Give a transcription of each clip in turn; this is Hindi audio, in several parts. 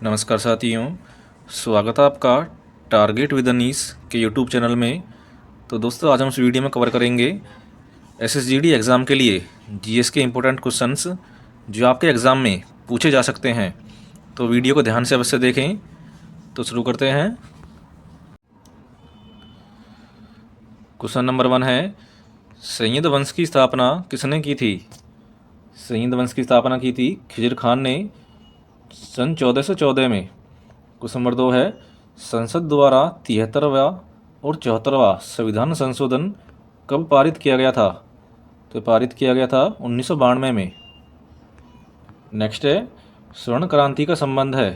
नमस्कार साथियों, स्वागत है आपका टारगेट विद अनीस के यूट्यूब चैनल में। तो दोस्तों, आज हम इस वीडियो में कवर करेंगे एसएसजीडी एग्ज़ाम के लिए जीएस के इम्पोर्टेंट क्वेश्चंस जो आपके एग्ज़ाम में पूछे जा सकते हैं। तो वीडियो को ध्यान से अवश्य देखें। तो शुरू करते हैं। क्वेश्चन नंबर 1 है, सैयद वंश की स्थापना किसने की थी? सैयद वंश की स्थापना की थी खिजर खान ने सन 1414 में। क्वेश्चन नंबर 2 है, संसद द्वारा 73वां और 74वां संविधान संशोधन कब पारित किया गया था? तो पारित किया गया था 1992 में। नेक्स्ट है, स्वर्ण क्रांति का संबंध है।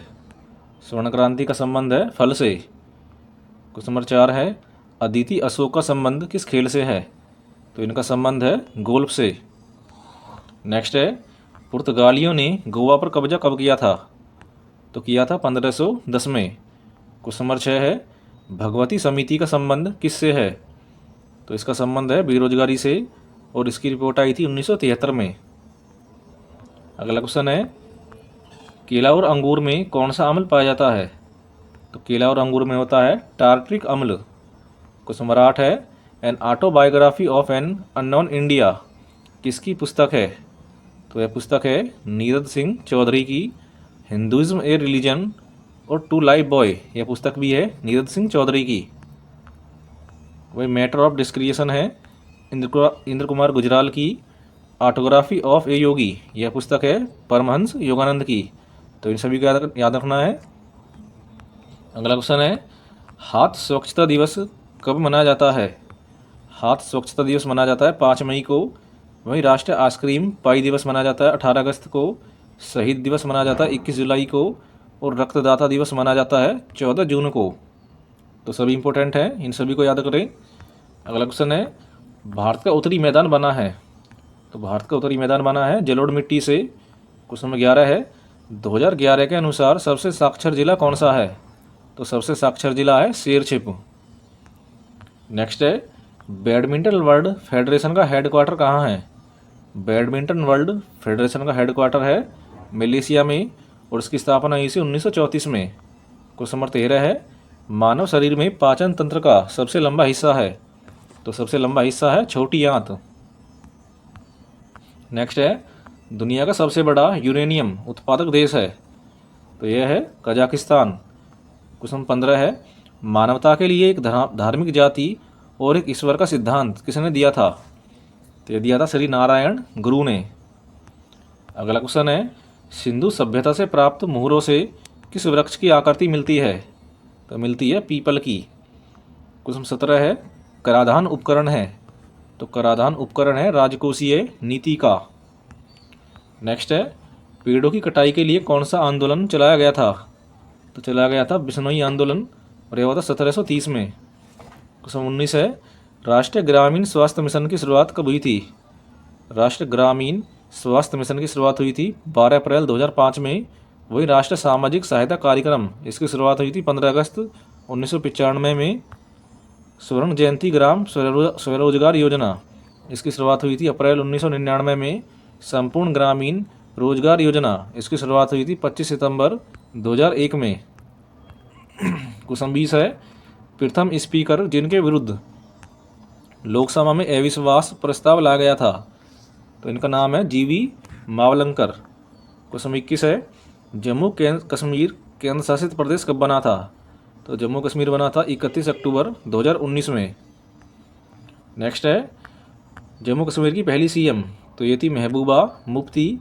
स्वर्ण क्रांति का संबंध है फल से। क्वेश्चन नंबर 4 है, अदिति अशोक का संबंध किस खेल से है? तो इनका संबंध है गोल्फ से। नेक्स्ट है, पुर्तगालियों ने गोवा पर कब्जा कब किया था? तो किया था 1510 में। क्वेश्चन नंबर 6 है, भगवती समिति का संबंध किससे है? तो इसका संबंध है बेरोजगारी से और इसकी रिपोर्ट आई थी 1973 में। अगला क्वेश्चन है, केला और अंगूर में कौन सा अम्ल पाया जाता है? तो केला और अंगूर में होता है टार्ट्रिक अम्ल। क्वेश्चन नंबर 8 है, an autobiography of an unknown India किसकी पुस्तक है? तो यह पुस्तक है नीरद सिंह चौधरी की, हिंदुइज्म ए रिलीजन और टू लाइफ बॉय। यह पुस्तक भी है नीरद सिंह चौधरी की। वही मैटर ऑफ डिस्क्रिएशन है इंद्र कुमार गुजराल की, ऑटोग्राफी ऑफ ए योगी। यह पुस्तक है परमहंस योगानंद की। तो इन सभी को याद रखना है। अगला क्वेश्चन है, हाथ स्वच्छता दिवस कब मनाया जाता है? हाथ स्वच्छता दिवस मनाया जाता है 5 मई को। वहीं राष्ट्रीय आइसक्रीम पाई दिवस मनाया जाता है 18 अगस्त को। शहीद दिवस मनाया जाता है 21 जुलाई को। और रक्तदाता दिवस मनाया जाता है 14 जून को। तो सभी इंपॉर्टेंट हैं, इन सभी को याद करें। अगला क्वेश्चन है, भारत का उत्तरी मैदान बना है। तो भारत का उत्तरी मैदान बना है जलोढ़ मिट्टी से। क्वेश्चन नंबर 11 है, 2011 के अनुसार सबसे साक्षर जिला कौन सा है? तो सबसे साक्षर जिला है शेरछिप। नेक्स्ट है, बैडमिंटन वर्ल्ड फेडरेशन का हेडक्वार्टर कहाँ है? बैडमिंटन वर्ल्ड फेडरेशन का हेडक्वार्टर है मलेशिया में और इसकी स्थापना हुई थी 1934 में। क्वेश्चन नंबर 13 है, मानव शरीर में पाचन तंत्र का सबसे लंबा हिस्सा है। तो सबसे लंबा हिस्सा है छोटी आंत। नेक्स्ट है, दुनिया का सबसे बड़ा यूरेनियम उत्पादक देश है। तो यह है कजाकिस्तान। क्वेश्चन 15 है, मानवता के लिए एक धार्मिक जाति और एक ईश्वर का सिद्धांत किसने दिया था? तो यह दिया था श्री नारायण गुरु ने। अगला क्वेश्चन है, सिंधु सभ्यता से प्राप्त मुहरों से किस वृक्ष की आकृति मिलती है? तो मिलती है पीपल की। क्वेश्चन 17 है, कराधान उपकरण है। तो कराधान उपकरण है राजकोषीय नीति का। नेक्स्ट है, पेड़ों की कटाई के लिए कौन सा आंदोलन चलाया गया था? तो चलाया गया था बिश्नोई आंदोलन और यह हुआ था 1730 में। क्वेश्चन 19 है, राष्ट्रीय ग्रामीण स्वास्थ्य मिशन की शुरुआत कब हुई थी? राष्ट्रीय ग्रामीण स्वास्थ्य मिशन की शुरुआत हुई थी 12 अप्रैल 2005 में। वही राष्ट्रीय सामाजिक सहायता कार्यक्रम, इसकी शुरुआत हुई थी 15 अगस्त 1995 में। स्वर्ण जयंती ग्राम स्वरोजगार योजना, इसकी शुरुआत हुई थी अप्रैल 1999 में। संपूर्ण ग्रामीण रोजगार योजना, इसकी शुरुआत हुई थी 25 सितंबर 2001 में। क्वेश्चन 20 है, प्रथम स्पीकर जिनके विरुद्ध लोकसभा में अविश्वास प्रस्ताव लाया गया था। तो इनका नाम है जीवी मावलंकर। क्वेश्चन 21 है, जम्मू कश्मीर केंद्र शासित प्रदेश कब बना था? तो जम्मू कश्मीर बना था 31 अक्टूबर 2019 में। नेक्स्ट है, जम्मू कश्मीर की पहली सीएम, तो ये थी महबूबा मुफ्ती।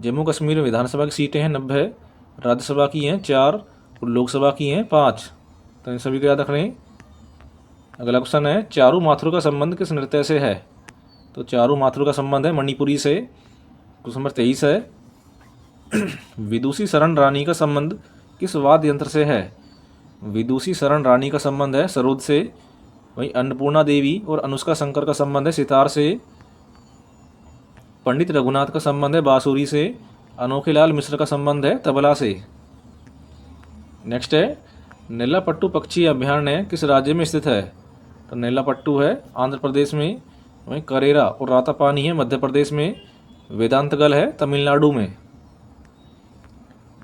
जम्मू कश्मीर में विधानसभा की सीटें हैं 90, राज्यसभा की हैं 4 और लोकसभा की हैं 5। तो इन सभी को याद रखें। अगला क्वेश्चन है, चारू माथुर का संबंध किस नृत्य से है? तो चारू माथुर का संबंध है मणिपुरी से। क्वेश्चन नंबर 23 है, विदुषी शरण रानी का संबंध किस वाद्य यंत्र से है? विदुषी शरण रानी का संबंध है सरोद से। वहीं अन्नपूर्णा देवी और अनुष्का शंकर का संबंध है सितार से। पंडित रघुनाथ का संबंध है बांसुरी से। अनोखीलाल मिश्र का संबंध है तबला से। नेक्स्ट है, नेल्लापट्टू पक्षी अभयारण्य किस राज्य में स्थित है? तो नेल्लापट्टू है आंध्र प्रदेश में। वहीं करेरा और रातापानी है मध्य प्रदेश में। वेदांतगल है तमिलनाडु में।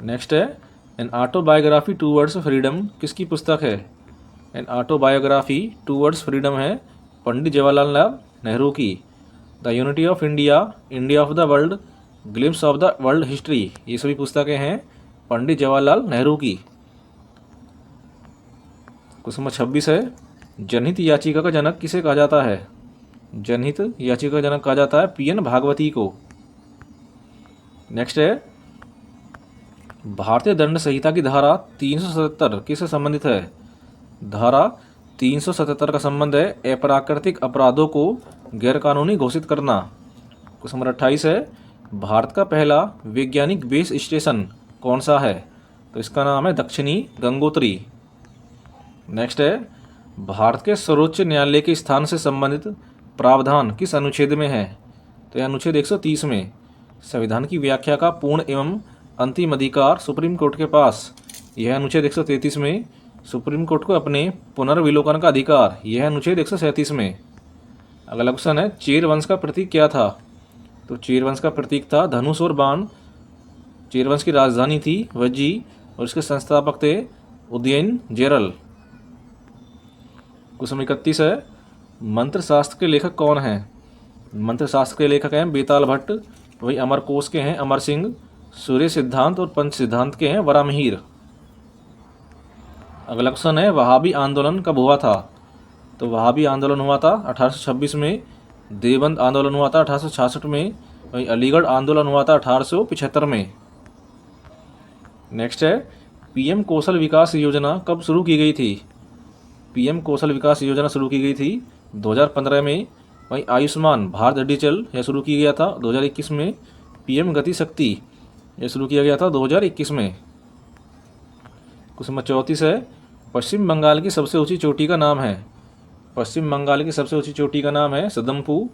नेक्स्ट है, एन ऑटोबायोग्राफी टूवर्ड्स फ्रीडम किसकी पुस्तक है? एन ऑटोबायोग्राफी टूवर्ड्स फ्रीडम है पंडित जवाहरलाल नेहरू की। The unity of India, India of the world, glimpse of the world history, ये सभी पुस्तकें हैं पंडित जवाहरलाल नेहरू की। क्वेश्चन नंबर 26 है, जनहित याचिका का जनक किसे कहा जाता है? जनहित याचिका का जनक कहा जाता है पीएन भागवती को। नेक्स्ट है, भारतीय दंड संहिता की धारा 377 किससे संबंधित है? धारा 377 का संबंध है अप्राकृतिक अपराधों को गैरकानूनी घोषित करना। क्वेश्चन नंबर 28 है, भारत का पहला वैज्ञानिक बेस स्टेशन कौन सा है? तो इसका नाम है दक्षिणी गंगोत्री। नेक्स्ट है, भारत के सर्वोच्च न्यायालय के स्थान से संबंधित प्रावधान किस अनुच्छेद में है? तो यह अनुच्छेद 130 में। संविधान की व्याख्या का पूर्ण एवं अंतिम अधिकार सुप्रीम कोर्ट के पास, यह अनुच्छेद 133 में। सुप्रीम कोर्ट को अपने पुनर्विलोकन का अधिकार, यह अनुच्छेद 137 में। अगला क्वेश्चन है, चेर वंश का प्रतीक क्या था? तो चेर वंश का प्रतीक था धनुष और बाण। चेर वंश की राजधानी थी वज्जी और इसके संस्थापक थे उदयन जेरल। क्वेश्चन 31 है, मंत्र शास्त्र के लेखक कौन हैं? मंत्र शास्त्र के लेखक हैं बेताल भट्ट, वही अमरकोश के हैं अमर सिंह, सूर्य सिद्धांत और पंच सिद्धांत के हैं वरामिहिर। अगला क्वेश्चन है, वहाबी आंदोलन कब हुआ था? तो वहाबी आंदोलन हुआ था 1826 में, देवबंद आंदोलन हुआ था 1866 में, वही अलीगढ़ आंदोलन हुआ था 1875 में। नेक्स्ट है, पीएम कौशल विकास योजना कब शुरू की गई थी? पीएम कौशल विकास योजना शुरू की गई थी 2015 में। वहीं आयुष्मान भारत डिजिटल यह शुरू किया गया था 2021 में। पीएम गति शक्ति यह शुरू किया गया था 2021 में। क्वेश्चन नंबर 34 है, पश्चिम बंगाल की सबसे ऊंची चोटी का नाम है? पश्चिम बंगाल की सबसे ऊंची चोटी का नाम है सदम्पू,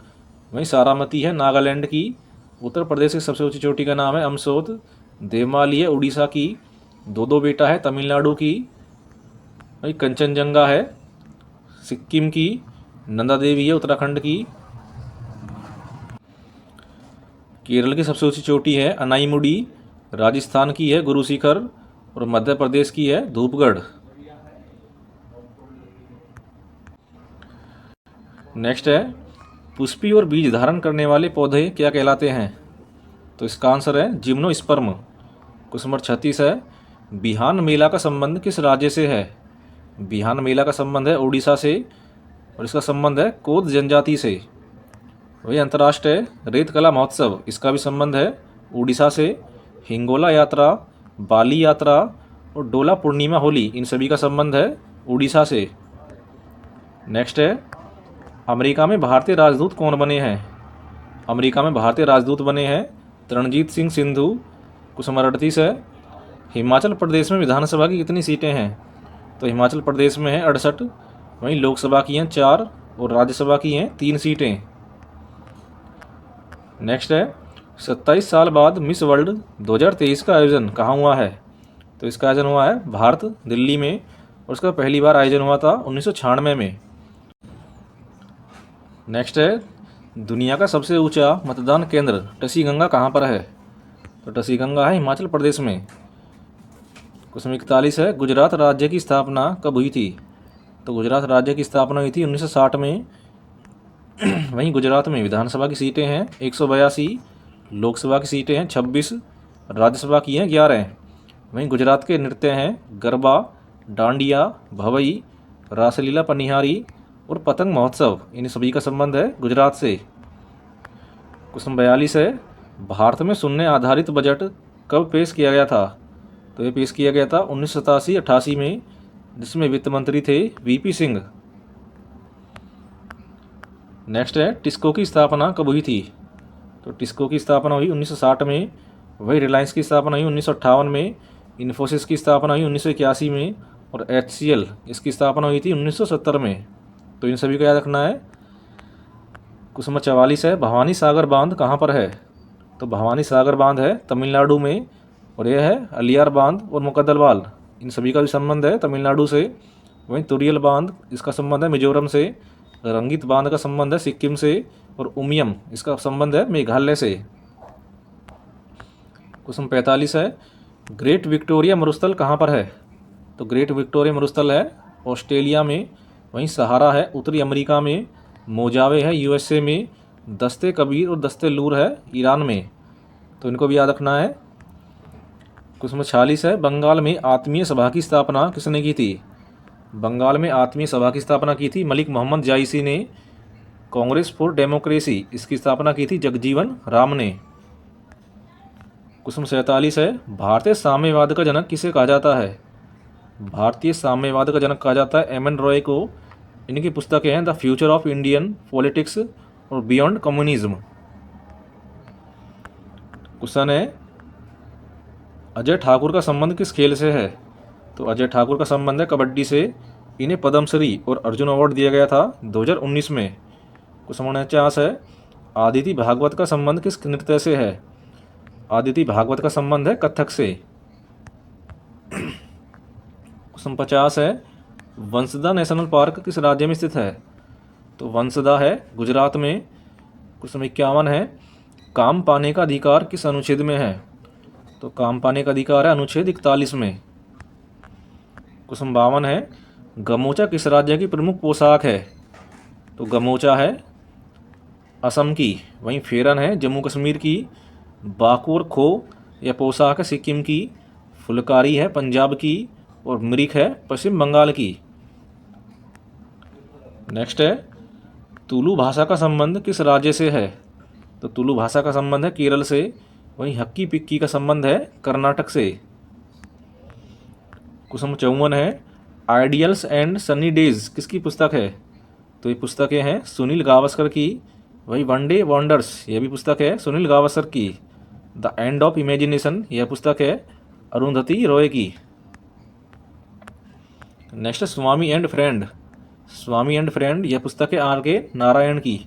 वहीं सारामती है नागालैंड की। उत्तर प्रदेश की सबसे ऊंची चोटी का नाम है अमसोद। देवमाली है उड़ीसा की। दो बेटा है तमिलनाडु की। वही कंचनजंगा है सिक्किम की। नंदा देवी है उत्तराखंड की। केरल की सबसे ऊंची चोटी है अनाईमुडी। राजस्थान की है गुरु शिखर और मध्य प्रदेश की है धूपगढ़। नेक्स्ट है, पुष्पी और बीज धारण करने वाले पौधे क्या कहलाते हैं? तो इसका आंसर है जिम्नोस्पर्म। क्वेश्चन नंबर 36 है, बिहान मेला का संबंध किस राज्य से है? बिहान मेला का संबंध है उड़ीसा से और इसका संबंध है कोद जनजाति से। वही अंतर्राष्ट्रीय रेत कला महोत्सव, इसका भी संबंध है उड़ीसा से। हिंगोला यात्रा, बाली यात्रा और डोला पूर्णिमा होली, इन सभी का संबंध है उड़ीसा से। नेक्स्ट है, अमेरिका में भारतीय राजदूत कौन बने हैं? अमेरिका में भारतीय राजदूत बने हैं तरणजीत सिंह सिंधु। क्वेश्चन नंबर 38 है, हिमाचल प्रदेश में विधानसभा की कितनी सीटें हैं? तो हिमाचल प्रदेश में है 68। वहीं लोकसभा की हैं 4 और राज्यसभा की हैं 3 सीटें। नेक्स्ट है, 27 साल बाद मिस वर्ल्ड 2023 का आयोजन कहाँ हुआ है? तो इसका आयोजन हुआ है भारत दिल्ली में और इसका पहली बार आयोजन हुआ था 1996 में। नेक्स्ट है, दुनिया का सबसे ऊंचा मतदान केंद्र टसीगंगा कहाँ पर है? तो टसीगंगा है हिमाचल प्रदेश में। क्वेश्चन 41 है, गुजरात राज्य की स्थापना कब हुई थी? तो गुजरात राज्य की स्थापना हुई थी 1960 में। वहीं गुजरात में विधानसभा की सीटें हैं 182, लोकसभा की सीटें हैं 26, राज्यसभा की हैं 11। वहीं गुजरात के नृत्य हैं गरबा, डांडिया, भवई, रासलीला पनिहारी और पतंग महोत्सव, इन सभी का संबंध है गुजरात से। क्वेश्चन 42 है, भारत में शून्य आधारित बजट कब पेश किया गया था? तो ये पेश किया गया था 1987-88 में, जिसमें वित्त मंत्री थे वीपी सिंह। नेक्स्ट है, टिस्को की स्थापना कब हुई थी? तो टिस्को की स्थापना हुई 1960 में। वही रिलायंस की स्थापना हुई 1958 में। इन्फोसिस की स्थापना हुई 1981 में और HCL इसकी स्थापना हुई थी 1970 में। तो इन सभी को याद रखना है। क्वेश्चन नंबर 44 है, भवानी सागर बांध कहाँ पर है? तो भवानी सागर बांध है तमिलनाडु में और यह है अलियार बांध और मुकद्दलवाल, इन सभी का भी संबंध है तमिलनाडु से। वहीं तुरियल बांध, इसका संबंध है मिजोरम से। रंगीत बांध का संबंध है सिक्किम से और उमियम, इसका संबंध है मेघालय से। क्वेश्चन 45 है, ग्रेट विक्टोरिया मरुस्थल कहाँ पर है? तो ग्रेट विक्टोरिया मरुस्थल है ऑस्ट्रेलिया में। वहीं सहारा है उत्तरी अमेरिका में। मोजावे है यूएसए में। दस्ते कबीर और दस्ते लूर है ईरान में। तो इनको भी याद रखना है। क्वेश्चन 46 है, बंगाल में आत्मीय सभा की स्थापना किसने की थी? बंगाल में आत्मीय सभा की स्थापना की थी मलिक मोहम्मद जायसी ने। कांग्रेस फॉर डेमोक्रेसी इसकी स्थापना की थी जगजीवन राम ने। क्वेश्चन 47 है, भारतीय साम्यवाद का जनक किसे कहा जाता है? भारतीय साम्यवाद का जनक कहा जाता है एम एन रॉय को। इनकी पुस्तकें हैं the future of Indian politics और बियॉन्ड कम्युनिज्म। क्वेश्चन है, अजय ठाकुर का संबंध किस खेल से है? तो अजय ठाकुर का संबंध है कबड्डी से। इन्हें पद्मश्री और अर्जुन अवार्ड दिया गया था 2019 में। क्वेश्चन 49 है, आदिति भागवत का संबंध किस नृत्य से है? आदिति भागवत का संबंध है कथक से। क्वेश्चन 50 है, वंसदा नेशनल पार्क किस राज्य में स्थित है? तो वंसदा है गुजरात में। क्वेश्चन 51 है, काम पाने का अधिकार किस अनुच्छेद में है? तो काम पाने का अधिकार है अनुच्छेद 41 में। क्वेश्चन 52 है, गमोचा किस राज्य की प्रमुख पोशाक है? तो गमोचा है असम की। वहीं फेरन है जम्मू कश्मीर की। बाकुर खो यह पोशाक है सिक्किम की। फुलकारी है पंजाब की। और मृग है पश्चिम बंगाल की। नेक्स्ट है, तुलु भाषा का संबंध किस राज्य से है? तो तुलु भाषा का संबंध है केरल से। वहीं हक्की पिक्की का संबंध है कर्नाटक से। क्वेश्चन 54 है, आइडियल्स एंड सनी डेज किसकी पुस्तक है? तो ये पुस्तकें हैं सुनील गावस्कर की। वही वनडे वंडर्स यह भी पुस्तक है सुनील गावस्कर की। द एंड ऑफ इमेजिनेशन यह पुस्तक है अरुंधति रॉय की। Next Swami and friend. Swami and friend यह पुस्तक है आर के नारायण की।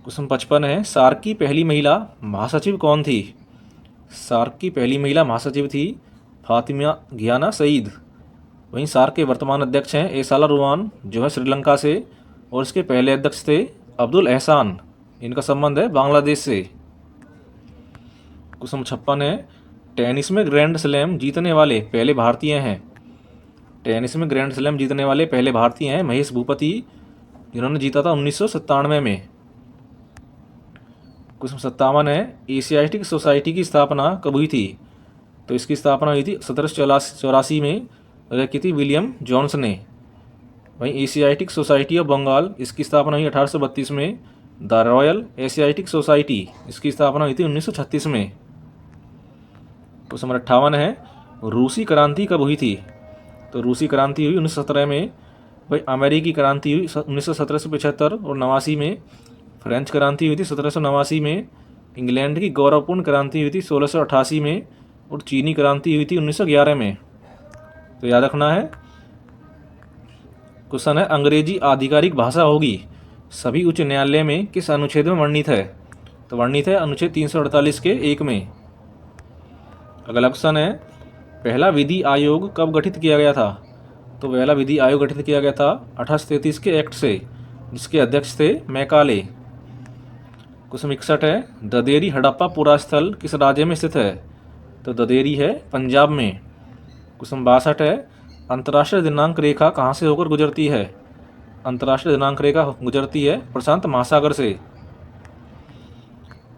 क्वेश्चन 55 है, सार्क की पहली महिला महासचिव कौन थी? सार्क की पहली महिला महासचिव थी फातिमा घियाना सईद। वहीं सार्क के वर्तमान अध्यक्ष हैं एसाला रुवान जो है श्रीलंका से। और इसके पहले अध्यक्ष थे अब्दुल एहसान। इनका संबंध है बांग्लादेश से। क्वेश्चन 56 है, टेनिस में ग्रैंड स्लैम जीतने वाले पहले भारतीय हैं। टेनिस में ग्रैंड स्लैम जीतने वाले पहले भारतीय हैं महेश भूपति, जिन्होंने जीता था 1997 में। क्वेश्चन 57 है, एशियाटिक सोसाइटी की स्थापना कब हुई थी? तो इसकी स्थापना हुई थी 1784 में और की थी विलियम जॉन्स ने। वहीं एशियाटिक सोसाइटी ऑफ बंगाल इसकी स्थापना हुई 1832 में। द रॉयल एशियाटिक सोसाइटी इसकी स्थापना हुई थी 1936 में। क्वेश्चन नंबर 58 है, रूसी क्रांति कब हुई थी? तो रूसी क्रांति हुई 1917 में। भाई अमेरिकी क्रांति हुई 1917 से 75 और 89 में। फ्रेंच क्रांति हुई थी 1789 में। इंग्लैंड की गौरवपूर्ण क्रांति हुई थी 1688 में। और चीनी क्रांति हुई थी 1911 में। तो याद रखना है। क्वेश्चन है, अंग्रेजी आधिकारिक भाषा होगी सभी उच्च न्यायालय में किस अनुच्छेद में वर्णित है? तो वर्णित है अनुच्छेद 348 के 1 में। अगला क्वेश्चन है, पहला विधि आयोग कब गठित किया गया था? तो पहला विधि आयोग गठित किया गया था 1833 के एक्ट से, जिसके अध्यक्ष थे मैकाले। क्वेश्चन 61 है, ददेरी हड़प्पा पुरास्थल किस राज्य में स्थित है? तो ददेरी है पंजाब में। क्वेश्चन 62 है, अंतर्राष्ट्रीय दिनांक रेखा कहाँ से होकर गुजरती है? अंतर्राष्ट्रीय दिनांक रेखा गुजरती है प्रशांत महासागर से।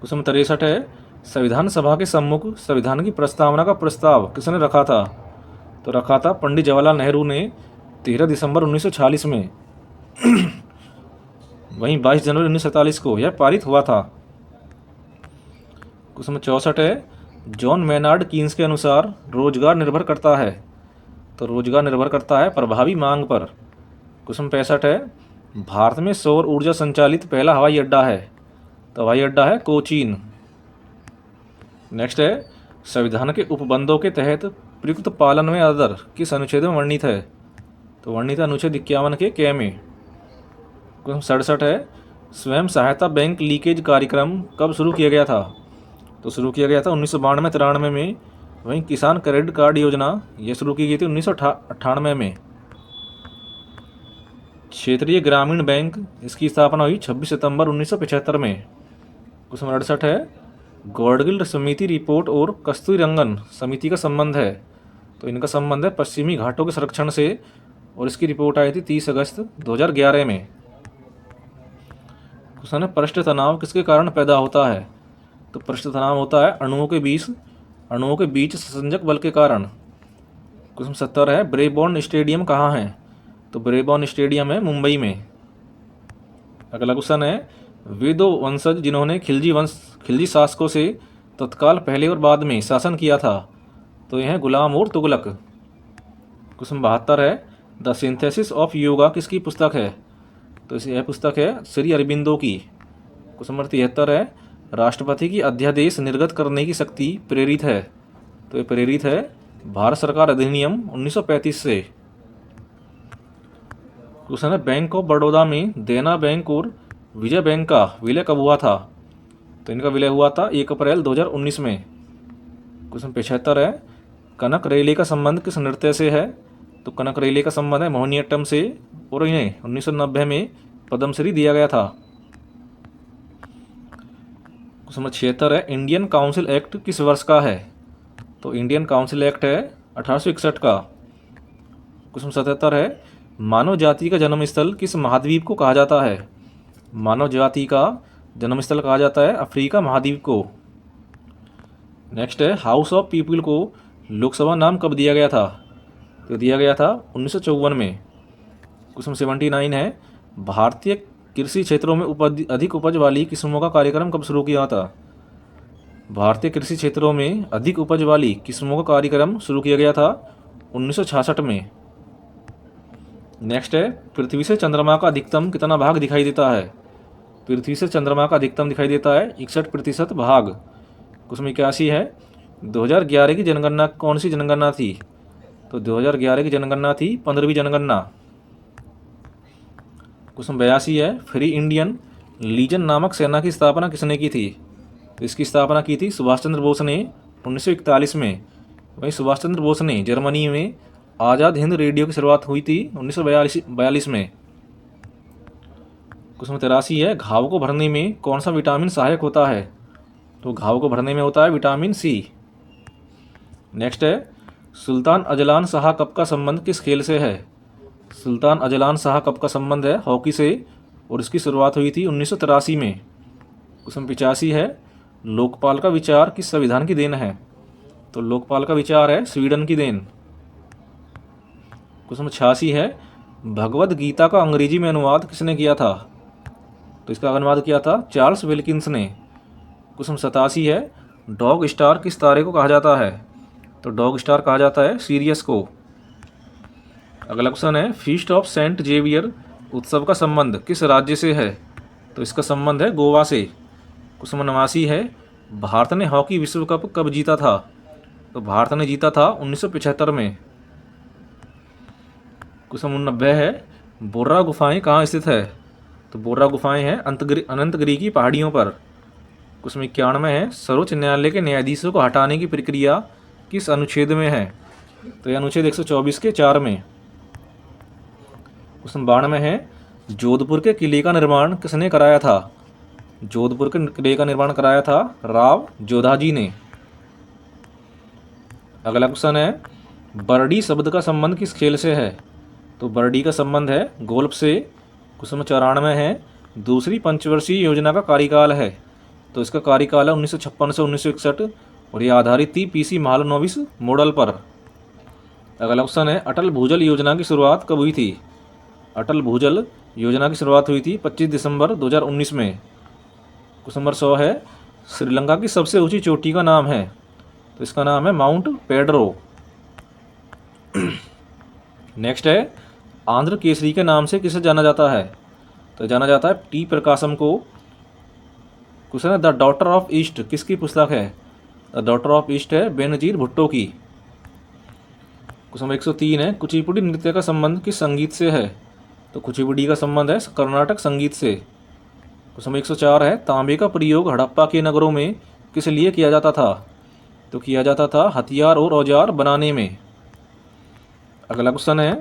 क्वेश्चन 63 है, संविधान सभा के सम्मुख संविधान की प्रस्तावना का प्रस्ताव किसने रखा था? तो रखा था पंडित जवाहरलाल नेहरू ने 13 दिसंबर 1946 में। वहीं 22 जनवरी 1947 को यह पारित हुआ था। क्वेश्चन 64 है, जॉन मेनार्ड कीन्स के अनुसार रोजगार निर्भर करता है। तो रोजगार निर्भर करता है प्रभावी मांग पर। क्वेश्चन 65 है, भारत में सौर ऊर्जा संचालित पहला हवाई अड्डा है। तो हवाई अड्डा है कोचीन। नेक्स्ट है, संविधान के उपबंधों के तहत प्रयुक्त पालन में आदर किस अनुच्छेद में वर्णित है? तो वर्णित है अनुच्छेद 51 के क में। क्वेश्चन 67 है, स्वयं सहायता बैंक लीकेज कार्यक्रम कब शुरू किया गया था? तो शुरू किया गया था 1992-93 में। वहीं किसान क्रेडिट कार्ड योजना यह शुरू की गई थी 1998 में। क्षेत्रीय ग्रामीण बैंक इसकी स्थापना हुई 26 सितंबर 1975 में। क्वेश्चन 68 है, गौडगिल समिति रिपोर्ट और कस्तूरीरंगन समिति का संबंध है? तो इनका संबंध है पश्चिमी घाटों के संरक्षण से, और इसकी रिपोर्ट आई थी 30 अगस्त 2011 में। क्वेश्चन है पृष्ठ तनाव किसके कारण पैदा होता है? तो पृष्ठ तनाव होता है अणुओं के बीच संसंजक बल के कारण। क्वेश्चन 70 है ब्रेबॉर्न स्टेडियम कहाँ है? तो ब्रेबॉर्न स्टेडियम है मुंबई में। अगला क्वेश्चन है वे दो वंशज जिन्होंने खिलजी शासकों से तत्काल पहले और बाद में शासन किया था, तो यह है गुलाम और तुगलक। क्वेश्चन 72 है द सिंथेसिस ऑफ योगा किसकी पुस्तक है? तो यह पुस्तक है श्री अरबिंदो की। क्वेश्चन नंबर 73 है राष्ट्रपति की अध्यादेश निर्गत करने की शक्ति प्रेरित है? तो ये प्रेरित है भारत सरकार अधिनियम 1935 से। क्वेश्चन है बैंक ऑफ बड़ौदा में देना बैंक और विजय बैंक का विलय कब हुआ था? तो इनका विलय हुआ था 1 अप्रैल 2019 में। क्वेश्चन 75 है कनक रेले का संबंध किस नृत्य से है? तो कनक रेले का संबंध है मोहिनीअट्टम से, और इन्हें 1990 में पद्मश्री दिया गया था। क्वेश्चन नंबर 76 है इंडियन काउंसिल एक्ट किस वर्ष का है? तो इंडियन काउंसिल एक्ट है 1861 का। क्वेश्चन 77 है मानव जाति का जन्मस्थल किस महाद्वीप को कहा जाता है? मानव जाति का जन्मस्थल कहा जाता है अफ्रीका महाद्वीप को। नेक्स्ट है हाउस ऑफ पीपल को लोकसभा नाम कब दिया गया था? तो दिया गया था 1954 में। क्वेश्चन 79 है भारतीय कृषि क्षेत्रों में अधिक उपज वाली किस्मों का कार्यक्रम कब शुरू किया था? भारतीय कृषि क्षेत्रों में अधिक उपज वाली किस्मों का कार्यक्रम शुरू किया गया था 1966 में। नेक्स्ट है पृथ्वी से चंद्रमा का अधिकतम कितना भाग दिखाई देता है? पृथ्वी से चंद्रमा का अधिकतम दिखाई देता है 61% भाग। क्वेश्चन 81 है 2011 की जनगणना कौन सी जनगणना थी? तो 2011 की जनगणना थी 15वीं जनगणना। क्वेश्चन 82 है फ्री इंडियन लीजन नामक सेना की स्थापना किसने की थी? तो इसकी स्थापना की थी सुभाष चंद्र बोस ने 1941 में। वहीं सुभाष चंद्र बोस ने जर्मनी में आज़ाद हिंद रेडियो की शुरुआत हुई थी 1942 में। क्वेश्चन 83 है घाव को भरने में कौन सा विटामिन सहायक होता है? तो घाव को भरने में होता है विटामिन सी। नेक्स्ट है सुल्तान अजलान शाह कप का संबंध किस खेल से है? सुल्तान अजलान शाह कप का संबंध है हॉकी से, और इसकी शुरुआत हुई थी 1983 में। क्वेश्चन 85 है लोकपाल का विचार किस संविधान की देन है? तो लोकपाल का विचार है स्वीडन की देन। क्वेश्चन 86 है भगवद गीता का अंग्रेजी में अनुवाद किसने किया था? तो इसका अनुवाद किया था चार्ल्स विल्किंस ने। क्वेश्चन 87 है डॉग स्टार किस तारे को कहा जाता है? तो डॉग स्टार कहा जाता है सीरियस को। अगला क्वेश्चन है फीस्ट ऑफ सेंट जेवियर उत्सव का संबंध किस राज्य से है? तो इसका संबंध है गोवा से। क्वेश्चन 89 है भारत ने हॉकी विश्व कप कब जीता था? तो भारत ने जीता था 1975 में। क्वेश्चन 90 है बोर्रा गुफाएं कहाँ स्थित है? तो बोर्रा गुफाएं हैं अनंतगिरी की पहाड़ियों पर। क्वेश्चन 91 है सर्वोच्च न्यायालय के न्यायाधीशों को हटाने की प्रक्रिया किस अनुच्छेद में है? तो यह अनुच्छेद 124 के 4 में। क्वेश्चन 92 है जोधपुर के किले का निर्माण किसने कराया था? जोधपुर के किले का निर्माण कराया था राव जोधाजी ने। अगला क्वेश्चन है बरडी शब्द का संबंध किस खेल से है? तो बरडी का संबंध है गोल्फ से। क्वेश्चन 94 है दूसरी पंचवर्षीय योजना का कार्यकाल है? तो इसका कार्यकाल है 1956 से 1961, और यह आधारित थी पीसी महालनोबिस मॉडल पर। अगला क्वेश्चन है अटल भूजल योजना की शुरुआत कब हुई थी? अटल भूजल योजना की शुरुआत हुई थी 25 दिसंबर 2019 में। क्वेश्चन नंबर 100 है श्रीलंका की सबसे ऊंची चोटी का नाम है? तो इसका नाम है माउंट पेड्रो। नेक्स्ट है आंध्र केसरी के नाम से किसे जाना जाता है? तो जाना जाता है टी प्रकाशम को। क्वेश्चन है द डॉटर ऑफ ईस्ट किसकी पुस्तक है? द डॉटर ऑफ ईस्ट है बेनजीर भुट्टो की। क्वेश्चन नंबर 103 है कुचिपुड़ी नृत्य का संबंध किस संगीत से है? तो कुचिपुड़ी का संबंध है कर्नाटक संगीत से। क्वेश्चन नंबर 104 है तांबे का प्रयोग हड़प्पा के नगरों में किस लिए किया जाता था? तो किया जाता था हथियार और औजार बनाने में। अगला क्वेश्चन है